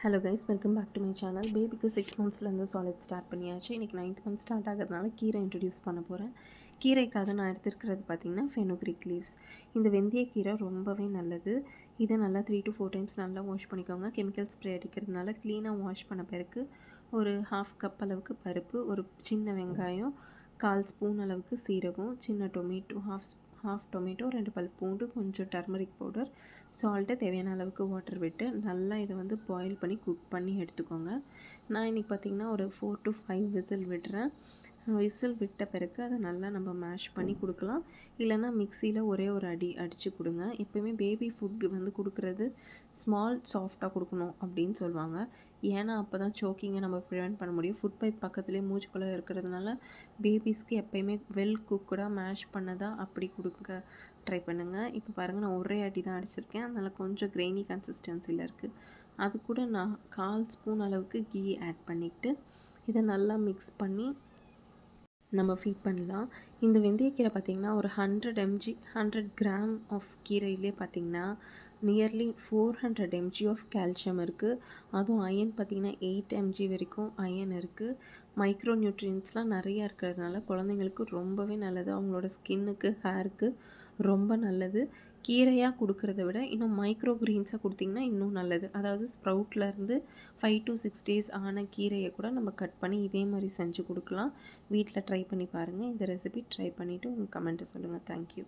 Hello guys, welcome back to my channel. பேபிக்கு 6 மந்த்ஸ்லேருந்து solid start பண்ணியாச்சு. இன்றைக்கி 9th மந்த் ஸ்டார்ட் ஆகிறதுனால கீரை இன்ட்ரடியூஸ் பண்ண போகிறேன். கீரைக்காக நான் எடுத்துருக்கிறது பார்த்திங்கன்னா ஃபெனுக்ரிக் லீவ்ஸ். இந்த வெந்தயக்கீரை ரொம்பவே நல்லது. இதை நல்லா 3 to 4 டைம்ஸ் நல்லா வாஷ் பண்ணிக்கோங்க. கெமிக்கல் ஸ்ப்ரே அடிக்கிறதுனால க்ளீனாக வாஷ் பண்ண பிறகு ஒரு 1/2 கப் அளவுக்கு பருப்பு, ஒரு சின்ன வெங்காயம், 1/4 ஸ்பூன் அளவுக்கு சீரகம், சின்ன டொமேட்டோ, ஹாஃப் டொமேட்டோ, 2 பல் பூண்டு, கொஞ்சம் டர்மரிக் பவுடர், சால்ட்டு, தேவையான அளவுக்கு வாட்டர் விட்டு நல்லா இதை வந்து பாயில் பண்ணி குக் பண்ணி எடுத்துக்கோங்க. நான் இன்றைக்கி பார்த்திங்கன்னா ஒரு 4 to 5 விசில் விடுறேன். விசில் விட்ட பிறகு அதை நல்லா நம்ம மேஷ் பண்ணி கொடுக்கலாம். இல்லைனா மிக்சியில் ஒரே ஒரு அடி அடித்து கொடுங்க. எப்போயுமே பேபி ஃபுட்டு வந்து கொடுக்குறது ஸ்மால் சாஃப்டாக கொடுக்கணும் அப்படின்னு சொல்லுவாங்க. ஏன்னா அப்போ தான் சோக்கிங்கை நம்ம ப்ரிவெண்ட் பண்ண முடியும். ஃபுட் பைப் பக்கத்துலேயே மூச்சுக்குள்ளே இருக்கிறதுனால பேபிஸ்க்கு எப்போயுமே வெல் குக்குடாக மேஷ் பண்ணதாக அப்படி கொடுக்க ட்ரை பண்ணுங்கள். இப்போ பாருங்கள், நான் ஒரே அடி தான் அடிச்சிருக்கேன். அதனால் கொஞ்சம் கிரெயினி கன்சிஸ்டன்சியில் இருக்குது. அது கூட நான் 1/4 ஸ்பூன் அளவுக்கு கீ ஆட் பண்ணிவிட்டு இதை நல்லா மிக்ஸ் பண்ணி நம்ம ஃபீட் பண்ணலாம். இந்த வெந்தயக்கீரை பார்த்திங்கன்னா ஒரு 100 கிராம் ஆஃப் கீரையிலே பார்த்திங்கன்னா நியர்லி 400 mg ஆஃப் கால்சியம் இருக்குது. அதுவும் அயன் பார்த்திங்கன்னா 8 mg வரைக்கும் அயன் இருக்குது. மைக்ரோ நியூட்ரியன்ஸ்லாம் நிறையா இருக்கிறதுனால குழந்தைங்களுக்கு ரொம்பவே நல்லது. அவங்களோட ஸ்கின்னுக்கு, ஹேருக்கு ரொம்ப நல்லது. கீரையாக கொடுக்குறத விட இன்னும் மைக்ரோ க்ரீன்ஸாக கொடுத்திங்கன்னா இன்னும் நல்லது. அதாவது ஸ்ப்ரவுட்லேருந்து 5 to 6 days ஆன கீரையை கூட நம்ம கட் பண்ணி இதே மாதிரி செஞ்சு கொடுக்கலாம். வீட்டில் ட்ரை பண்ணி பாருங்கள். இந்த ரெசிபி ட்ரை பண்ணிவிட்டு உங்கள் கமெண்ட்டை சொல்லுங்கள். தேங்க்யூ.